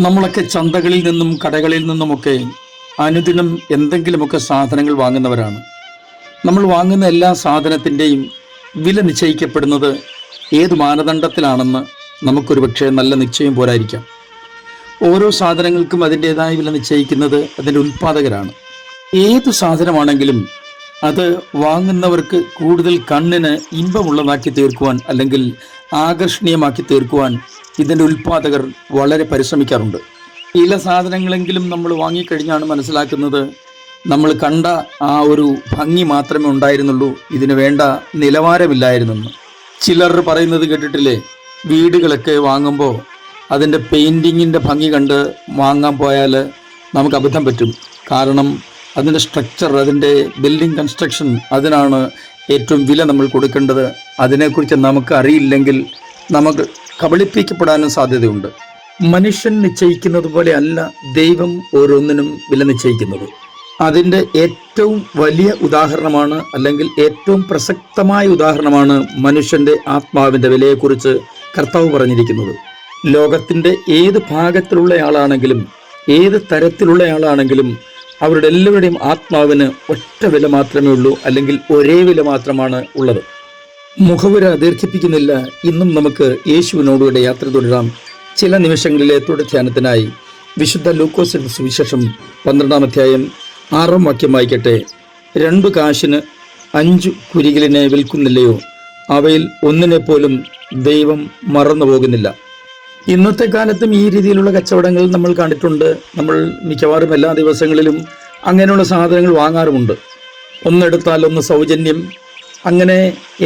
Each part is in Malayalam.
നമ്മളൊക്കെ ചന്തകളിൽ നിന്നും കടകളിൽ നിന്നുമൊക്കെ അനുദിനം എന്തെങ്കിലുമൊക്കെ സാധനങ്ങൾ വാങ്ങുന്നവരാണ്. നമ്മൾ വാങ്ങുന്ന എല്ലാ സാധനത്തിൻ്റെയും വില നിശ്ചയിക്കപ്പെടുന്നത് ഏത് മാനദണ്ഡത്തിലാണെന്ന് നമുക്കൊരു പക്ഷേ നല്ല നിശ്ചയം പോരായിരിക്കാം. ഓരോ സാധനങ്ങൾക്കും അതിൻ്റേതായ വില നിശ്ചയിക്കുന്നത് അതിൻ്റെ ഉൽപ്പാദകരാണ്. ഏത് സാധനമാണെങ്കിലും അത് വാങ്ങുന്നവർക്ക് കൂടുതൽ കണ്ണിന് ഇമ്പമുള്ളതാക്കി തീർക്കുവാൻ അല്ലെങ്കിൽ ആകർഷണീയമാക്കി തീർക്കുവാൻ ഇതിൻ്റെ ഉൽപ്പാദകർ വളരെ പരിശ്രമിക്കാറുണ്ട്. ചില സാധനങ്ങളെങ്കിലും നമ്മൾ വാങ്ങിക്കഴിഞ്ഞാണ് മനസ്സിലാക്കുന്നത് നമ്മൾ കണ്ട ആ ഒരു ഭംഗി മാത്രമേ ഉണ്ടായിരുന്നുള്ളൂ, ഇതിന് വേണ്ട നിലവാരമില്ലായിരുന്നെന്ന്. ചിലർ പറയുന്നത് കേട്ടിട്ടില്ലേ, വീടുകളൊക്കെ വാങ്ങുമ്പോൾ അതിൻ്റെ പെയിൻറ്റിങ്ങിൻ്റെ ഭംഗി കണ്ട് വാങ്ങാൻ പോയാൽ നമുക്ക് അബദ്ധം പറ്റും. കാരണം അതിൻ്റെ സ്ട്രക്ചർ, അതിൻ്റെ ബിൽഡിംഗ് കൺസ്ട്രക്ഷൻ, അതിനാണ് ഏറ്റവും വില നമ്മൾ കൊടുക്കേണ്ടത്. അതിനെക്കുറിച്ച് നമുക്ക് അറിയില്ലെങ്കിൽ നമുക്ക് കബളിപ്പിക്കപ്പെടാനും സാധ്യതയുണ്ട്. മനുഷ്യൻ നിശ്ചയിക്കുന്നത് പോലെ അല്ല ദൈവം ഓരോന്നിനും വില നിശ്ചയിക്കുന്നത്. അതിൻ്റെ ഏറ്റവും വലിയ ഉദാഹരണമാണ്, അല്ലെങ്കിൽ ഏറ്റവും പ്രസക്തമായ ഉദാഹരണമാണ് മനുഷ്യൻ്റെ ആത്മാവിൻ്റെ വിലയെക്കുറിച്ച് കർത്താവ് പറഞ്ഞിരിക്കുന്നത്. ലോകത്തിൻ്റെ ഏത് ഭാഗത്തിലുള്ള ആളാണെങ്കിലും ഏത് തരത്തിലുള്ള ആളാണെങ്കിലും അവരുടെ എല്ലാവരുടെയും ആത്മാവിന് ഒറ്റ വില മാത്രമേ ഉള്ളൂ, അല്ലെങ്കിൽ ഒരേ വില മാത്രമാണ് ഉള്ളത്. മുഖവുര ദീർഘിപ്പിക്കുന്നില്ല. ഇന്നും നമുക്ക് യേശുവിനോടുകൂടെ യാത്ര തുടരാം. ചില നിമിഷങ്ങളിലെ തുടർധ്യാനത്തിനായി വിശുദ്ധ ലൂക്കോസിന്റെ സുവിശേഷം 12-ാം അധ്യായം 6-ാം വാക്യം വായിക്കട്ടെ. 2 കാശിന് 5 കുരികിലിനെ വിൽക്കുന്നില്ലയോ? അവയിൽ ഒന്നിനെ പോലും ദൈവം മറന്നു പോകുന്നില്ല. ഇന്നത്തെ കാലത്തും ഈ രീതിയിലുള്ള കച്ചവടങ്ങൾ നമ്മൾ കണ്ടിട്ടുണ്ട്. നമ്മൾ മിക്കവാറും എല്ലാ ദിവസങ്ങളിലും അങ്ങനെയുള്ള സാധനങ്ങൾ വാങ്ങാറുമുണ്ട്. ഒന്നെടുത്താൽ ഒന്ന് സൗജന്യം, അങ്ങനെ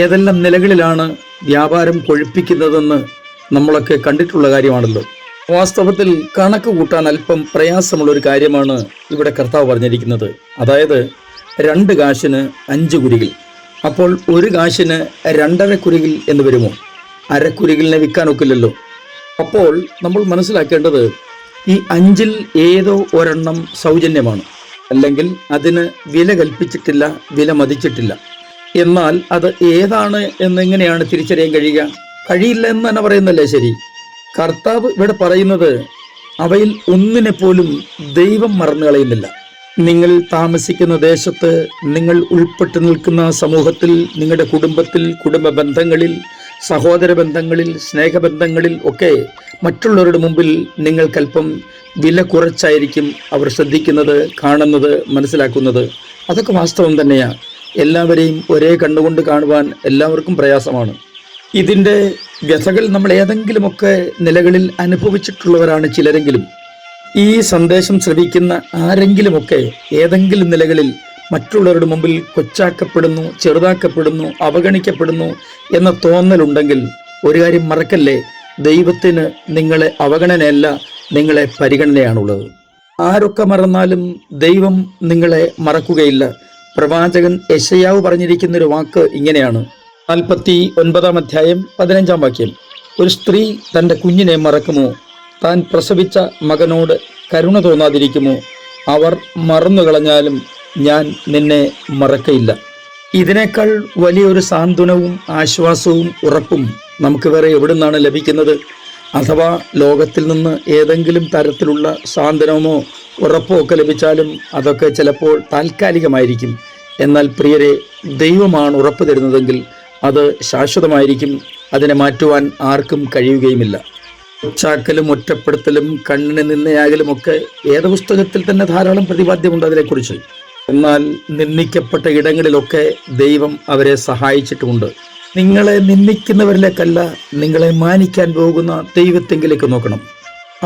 ഏതെല്ലാം നിലകളിലാണ് വ്യാപാരം കൊഴുപ്പിക്കുന്നതെന്ന് നമ്മളൊക്കെ കണ്ടിട്ടുള്ള കാര്യമാണല്ലോ. വാസ്തവത്തിൽ കണക്ക് കൂട്ടാൻ അല്പം പ്രയാസമുള്ളൊരു കാര്യമാണ് ഇവിടെ കർത്താവ് പറഞ്ഞിരിക്കുന്നത്. അതായത് 2 കാശിന് 5 കുരികിൽ. അപ്പോൾ 1 കാശിന് 2.5 കുരികിൽ എന്ന് വരുമോ? അരക്കുരികിലിനെ വിൽക്കാനൊക്കില്ലല്ലോ. അപ്പോൾ നമ്മൾ മനസ്സിലാക്കേണ്ടത് ഈ 5-ൽ ഏതോ ഒരെണ്ണം സൗജന്യമാണ്, അല്ലെങ്കിൽ അതിന് വില കൽപ്പിച്ചിട്ടില്ല, വില മതിച്ചിട്ടില്ല. എന്നാൽ അത് ഏതാണ് എന്നെങ്ങനെയാണ് തിരിച്ചറിയാൻ കഴിയില്ല എന്ന് തന്നെ പറയുന്നല്ലേ ശരി. കർത്താവ് ഇവിടെ പറയുന്നത് അവയിൽ ഒന്നിനെ പോലും ദൈവം മറന്നു കളയുന്നില്ല. നിങ്ങൾ താമസിക്കുന്ന ദേശത്ത്, നിങ്ങൾ ഉൾപ്പെട്ടു നിൽക്കുന്ന സമൂഹത്തിൽ, നിങ്ങളുടെ കുടുംബത്തിൽ, കുടുംബ ബന്ധങ്ങളിൽ, സഹോദര ബന്ധങ്ങളിൽ, സ്നേഹബന്ധങ്ങളിൽ ഒക്കെ മറ്റുള്ളവരുടെ മുമ്പിൽ നിങ്ങൾക്കല്പം വില കുറച്ചായിരിക്കും അവർ ശ്രദ്ധിക്കുന്നത്, കാണുന്നത്, മനസ്സിലാക്കുന്നത്. അതൊക്കെ വാസ്തവം തന്നെയാണ്. എല്ലാവരെയും ഒരേ കണ്ണുകൊണ്ട് കാണുവാൻ എല്ലാവർക്കും പ്രയാസമാണ്. ഇതിൻ്റെ വ്യഥകൾ നമ്മൾ ഏതെങ്കിലുമൊക്കെ നിലകളിൽ അനുഭവിച്ചിട്ടുള്ളവരാണ് ചിലരെങ്കിലും. ഈ സന്ദേശം ശ്രവിക്കുന്ന ആരെങ്കിലുമൊക്കെ ഏതെങ്കിലും നിലകളിൽ മറ്റുള്ളവരുടെ മുമ്പിൽ കൊച്ചാക്കപ്പെടുന്നു, ചെറുതാക്കപ്പെടുന്നു, അവഗണിക്കപ്പെടുന്നു എന്ന തോന്നലുണ്ടെങ്കിൽ ഒരു കാര്യം മറക്കല്ലേ, ദൈവത്തിന് നിങ്ങളെ അവഗണനയല്ല, നിങ്ങളെ പരിഗണനയാണുള്ളത്. ആരൊക്കെ മറന്നാലും ദൈവം നിങ്ങളെ മറക്കുകയില്ല. പ്രവാചകൻ യെശയ്യാവ് പറഞ്ഞിരിക്കുന്നൊരു വാക്ക് ഇങ്ങനെയാണ്. 49-ാം അധ്യായം 15-ാം വാക്യം. ഒരു സ്ത്രീ തൻ്റെ കുഞ്ഞിനെ മറക്കുമോ? താൻ പ്രസവിച്ച മകനോട് കരുണ തോന്നാതിരിക്കുമോ? അവർ മറന്നുകളഞ്ഞാലും ഞാൻ നിന്നെ മറക്കയില്ല. ഇതിനേക്കാൾ വലിയൊരു സാന്ത്വനവും ആശ്വാസവും ഉറപ്പും നമുക്ക് വേറെ എവിടെ നിന്നാണ് ലഭിക്കുന്നത്? അഥവാ ലോകത്തിൽ നിന്ന് ഏതെങ്കിലും തരത്തിലുള്ള സാന്ത്വനമോ ഉറപ്പോ ഒക്കെ ലഭിച്ചാലും അതൊക്കെ ചിലപ്പോൾ താൽക്കാലികമായിരിക്കും. എന്നാൽ പ്രിയരെ, ദൈവമാണ് ഉറപ്പ് തരുന്നതെങ്കിൽ അത് ശാശ്വതമായിരിക്കും. അതിനെ മാറ്റുവാൻ ആർക്കും കഴിയുകയുമില്ല. ഒച്ചാക്കലും ഒറ്റപ്പെടുത്തലും കണ്ണിന് നിന്നയാകലും ഒക്കെ വേദപുസ്തകത്തിൽ തന്നെ ധാരാളം പ്രതിപാദ്യമുണ്ട് അതിനെക്കുറിച്ച്. എന്നാൽ നിന്ദിക്കപ്പെട്ട ഇടങ്ങളിലൊക്കെ ദൈവം അവരെ സഹായിച്ചിട്ടുമുണ്ട്. നിങ്ങളെ നിന്ദിക്കുന്നവരിലേക്കല്ല, നിങ്ങളെ മാനിക്കാൻ പോകുന്ന ദൈവത്തെങ്കിലേക്ക് നോക്കണം.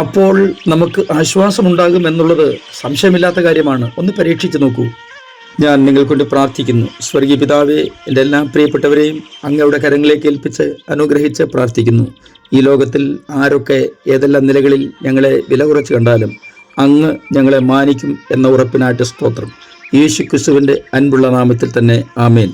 അപ്പോൾ നമുക്ക് ആശ്വാസമുണ്ടാകും എന്നുള്ളത് സംശയമില്ലാത്ത കാര്യമാണ്. ഒന്ന് പരീക്ഷിച്ച് നോക്കൂ. ഞാൻ നിങ്ങൾക്കൊണ്ട് പ്രാർത്ഥിക്കുന്നു. സ്വർഗീയ പിതാവേ, എൻ്റെ എല്ലാ പ്രിയപ്പെട്ടവരെയും അങ്ങയുടെ കരങ്ങളിലേക്ക് ഏൽപ്പിച്ച് അനുഗ്രഹിച്ച് പ്രാർത്ഥിക്കുന്നു. ഈ ലോകത്തിൽ ആരൊക്കെ ഏതെല്ലാം നിലകളിൽ ഞങ്ങളെ വില കുറച്ച് കണ്ടാലും അങ്ങ് ഞങ്ങളെ മാനിക്കും എന്ന ഉറപ്പിനായിട്ട് സ്തോത്രം. യേശു ക്രിസ്തുവിൻ്റെ അൻപുള്ള നാമത്തിൽ തന്നെ ആമേൻ.